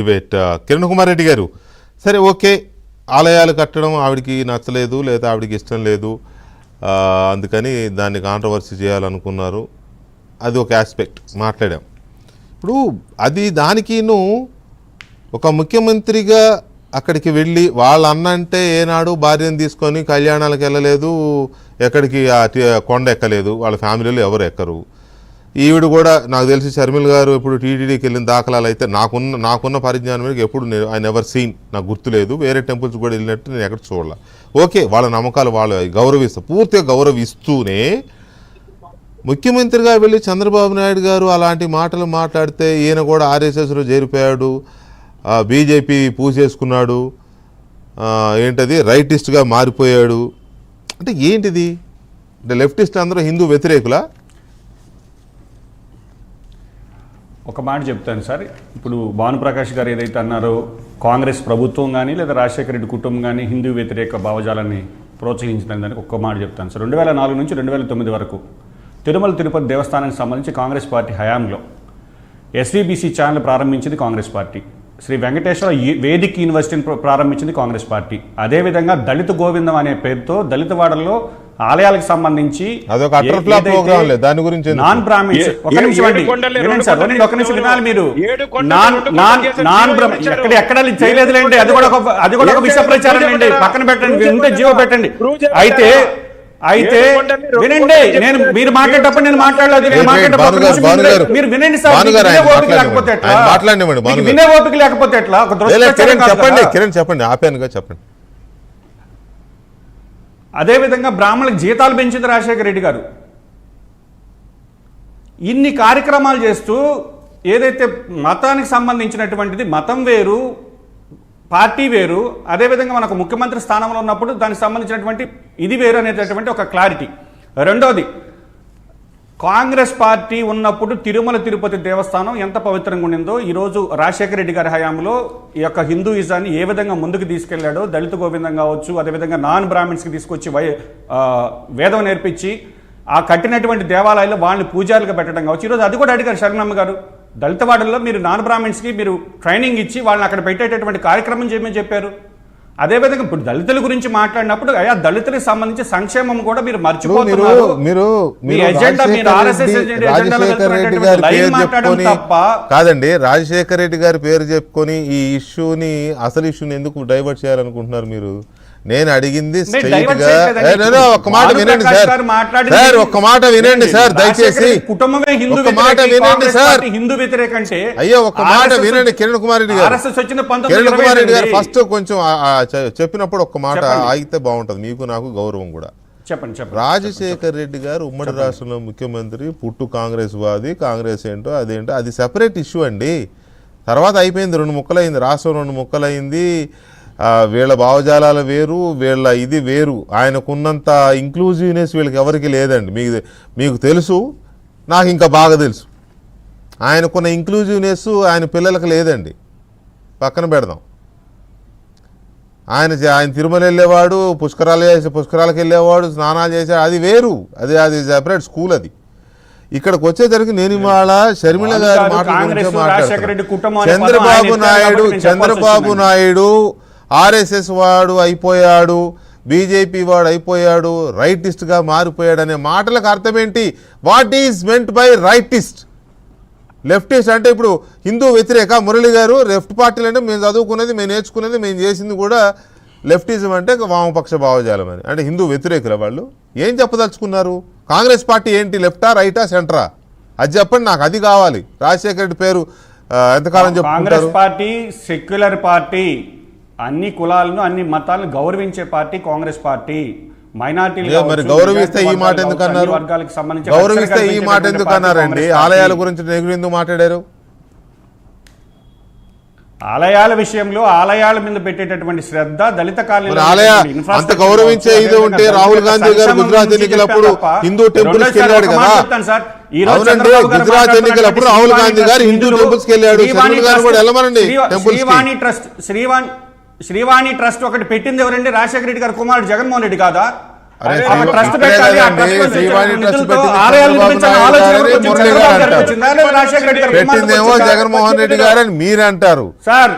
Debate Kiran Kumar Reddy గారు, సరే okay, ఆలయాలు కట్టడం ఆవిడికి నచ్చలేదు లేదా ఆవిడికి ఇష్టం లేదు, అందుకని దాన్ని కాంట్రవర్సీ చేయాలనుకున్నారు, అది ఒక ఆస్పెక్ట్ మాట్లాడాం. ఇప్పుడు అది దానికిను ఒక ముఖ్యమంత్రిగా అక్కడికి వెళ్ళి వాళ్ళ అన్న అంటే ఏనాడు భార్యను తీసుకొని కళ్యాణాలకు వెళ్ళలేదు, ఎక్కడికి కొండ ఎక్కలేదు, వాళ్ళ ఫ్యామిలీలో ఎవరు ఎక్కరు. ఈవిడ కూడా నాకు తెలిసి షర్మిల గారు ఇప్పుడు టీటీడీకి వెళ్ళిన దాఖలాలు అయితే నాకున్న పరిజ్ఞానం మీద ఎప్పుడు ఐ నెవర్ సీన్, నాకు గుర్తులేదు. వేరే టెంపుల్స్ కూడా వెళ్ళినట్టు నేను ఎక్కడ చూడాల. ఓకే, వాళ్ళ నమ్మకాలు వాళ్ళు పూర్తిగా గౌరవిస్తూనే ముఖ్యమంత్రిగా వెళ్ళి చంద్రబాబు నాయుడు గారు అలాంటి మాటలు మాట్లాడితే ఈయన కూడా ఆర్ఎస్ఎస్లో చేరిపోయాడు, బీజేపీ పూసేసుకున్నాడు, ఏంటది రైటిస్ట్గా మారిపోయాడు అంటే ఏంటిది? అంటే లెఫ్టిస్ట్ అందరూ హిందూ వ్యతిరేకులా? ఒక మాట చెప్తాను సార్, ఇప్పుడు భానుప్రకాష్ గారు ఏదైతే అన్నారో కాంగ్రెస్ ప్రభుత్వం కానీ లేదా రాజశేఖర రెడ్డి కుటుంబం కానీ హిందూ వ్యతిరేక భావజాలాన్ని ప్రోత్సహించిన దానికి ఒక్క మాట చెప్తాను సార్. 2004 నుంచి 2009 వరకు తిరుమల తిరుపతి దేవస్థానానికి సంబంధించి కాంగ్రెస్ పార్టీ హయాంలో ఎస్వీబీసీ ఛానల్ ప్రారంభించింది కాంగ్రెస్ పార్టీ. శ్రీ వెంకటేశ్వర వేదిక్ యూనివర్సిటీని ప్రారంభించింది కాంగ్రెస్ పార్టీ. అదేవిధంగా దళిత గోవిందం అనే పేరుతో దళితవాడలో ఆలయాలకు సంబంధించి నాన్ బ్రాహ్మిన్స్ వినాలి మీరు, ఎక్కడ చేయలేదులేండి, అది కూడా ఒక విష ప్రచారం అండి, పక్కన పెట్టండి, వింటే జీవో పెట్టండి. అయితే వినండి, నేను మీరు మాట్లాడేటప్పుడు నేను మాట్లాడలేదు, మీరు వినండి సార్. వినే ఓపిక లేకపోతే ఎట్లా? చెప్పండి, ఆపానుగా చెప్పండి. అదేవిధంగా బ్రాహ్మణులకు జీతాలు పెంచింది రాజశేఖర రెడ్డి గారు. ఇన్ని కార్యక్రమాలు చేస్తూ ఏదైతే మతానికి సంబంధించినటువంటిది, మతం వేరు పార్టీ వేరు, అదేవిధంగా మనకు ముఖ్యమంత్రి స్థానంలో ఉన్నప్పుడు దానికి సంబంధించినటువంటి ఇది వేరు అనేటటువంటి ఒక క్లారిటీ. రెండోది, కాంగ్రెస్ పార్టీ ఉన్నప్పుడు తిరుమల తిరుపతి దేవస్థానం ఎంత పవిత్రంగా ఉండిందో ఈరోజు రాజశేఖర రెడ్డి గారి హయాంలో ఈ యొక్క హిందూయిజాన్ని ఏ విధంగా ముందుకు తీసుకెళ్లాడో, దళిత గోవిందం కావచ్చు, అదేవిధంగా నాన్ బ్రాహ్మిన్స్కి తీసుకొచ్చి వేదం నేర్పించి ఆ కట్టినటువంటి దేవాలయాల్లో వాళ్ళని పూజారులుగా పెట్టడం కావచ్చు. ఈరోజు అది కూడా అడిగారు శర్మమ్మ గారు, దళితవాడల్లో మీరు నాన్ బ్రాహ్మిన్స్కి మీరు ట్రైనింగ్ ఇచ్చి వాళ్ళని అక్కడ పెట్టేటటువంటి కార్యక్రమం చేయమని చెప్పారు. అదేవిధంగా ఇప్పుడు దళితుల గురించి మాట్లాడినప్పుడు అయ్యా దళితులకు సంబంధించి సంక్షేమం కూడా మీరు మర్చిపోతున్నారు. కాదండి, రాజశేఖర రెడ్డి గారి పేరు చెప్పుకొని ఈ ఇష్యూని, అసలు ఇష్యూని ఎందుకు డైవర్ట్ చేయాలనుకుంటున్నారు మీరు? నేను అడిగింది ఒక్క మాట వినండి సార్, ఒక్క మాట వినండి సార్, దయచేసి కుటుంబమే ఒక్క మాట వినండి సార్, హిందూ వ్యతిరేకంటే అయ్యో ఒక్క మాట వినండి. కిరణ్ కుమార్ రెడ్డి గారు ఫస్ట్ కొంచెం చెప్పినప్పుడు ఒక్క మాట ఆగితే బాగుంటది, మీకు నాకు గౌరవం కూడా. చెప్పండి. రాజశేఖర్ రెడ్డి గారు ఉమ్మడి రాష్ట్రంలో ముఖ్యమంత్రి, పుట్టు కాంగ్రెస్ వాది, కాంగ్రెస్ ఏంటో అదేంటో అది సెపరేట్ ఇష్యూ అండి. తర్వాత అయిపోయింది, 2 ముక్కలైంది, రాష్ట్రం 2 ముక్కలైంది. వీళ్ళ భావజాలాలు వేరు, వీళ్ళ ఇది వేరు. ఆయనకున్నంత ఇంక్లూజివ్నెస్ వీళ్ళకి ఎవరికి లేదండి. మీకు తెలుసు, నాకు ఇంకా బాగా తెలుసు. ఆయనకున్న ఇంక్లూజివ్నెస్ ఆయన పిల్లలకు లేదండి. పక్కన పెడదాం. ఆయన తిరుమల వెళ్ళేవాడు, పుష్కరాలకు వెళ్ళేవాడు, స్నానాలు చేసేవాడు, అది వేరు, అది సెపరేట్ స్కూల్. అది ఇక్కడికి వచ్చేసరికి నేను ఇవాళ షర్మిల గారి చంద్రబాబు నాయుడు ఆర్ఎస్ఎస్ వాడు అయిపోయాడు, బీజేపీ వాడు అయిపోయాడు, రైటిస్ట్గా మారిపోయాడు అనే మాటలకు అర్థం ఏంటి? What is meant by rightist? Leftist అంటే ఇప్పుడు హిందూ వ్యతిరేక మురళి గారు లెఫ్ట్ పార్టీలు అంటే మేము చదువుకున్నది, మేము నేర్చుకున్నది, మేము చేసింది కూడా లెఫ్టిజం అంటే వామపక్ష భావజాలం అని. అంటే హిందూ వ్యతిరేకుల వాళ్ళు ఏం చెప్పదలుచుకున్నారు? కాంగ్రెస్ పార్టీ ఏంటి, లెఫ్టా రైటా సెంటరా? అది చెప్పండి, నాకు అది కావాలి. రాజశేఖర రెడ్డి పేరు ఎంతకాలం చెప్పుకుంటారు? కాంగ్రెస్ పార్టీ సెక్యులర్ పార్టీ, అన్ని కులాలను అన్ని మతాలను గౌరవించే పార్టీ కాంగ్రెస్ పార్టీ. మైనార్టీలు మరి గౌరవిస్తే ఈ మాట ఎందుకు అన్నారు? గౌరవిస్తే ఈ మాట ఎందుకు అన్నారండి? ఆలయాల గురించి నెగిటివ్ ఎందుకు మాట్లాడారు? ఆలయాల విషయంలో ఆలయాల మీద పెట్టేటటువంటి శ్రద్ధ దళిత కాలనీ అంత గౌరవించే ఇది ఉంటే రాహుల్ గాంధీ గారు గుజరాత్ ఎన్నికలప్పుడు హిందూ టెంపుల్స్ కి వెళ్ళాడు కదా. గుజరాత్ ఎన్నికలప్పుడు రాహుల్ గాంధీ గారు హిందూ టెంపుల్స్ కి వెళ్ళాడు. శ్రీవాణి ట్రస్ట్ శ్రీవాణి ట్రస్ట్ ఒకటి పెట్టింది ఎవరండి? రాజశేఖర రెడ్డి గారు కుమారుడు జగన్మోహన్ రెడ్డి కాదా? అరే ఒక శ్రీవా- ట్రస్ట్ ఇక్కడే పెట్టాలి, ఆ కదండి, ట్రస్ట్ శ్రీవాణి ట్రస్ట్ నిధులతో పెట్టింది ఆలయాలు చంద్రబాబు నిర్మించాలని నాయుడు ఆలోచన గారు, కొంచెం మురళి చంద్రబాబు గారు గారికి అంటారు. వచ్చిందా? లేదా రాజశేఖర రెడ్డి గారికి పెట్టిందేమో వచ్చిందా? జగన్మోహన్ రెడ్డి గారని మీరంటారు. సార్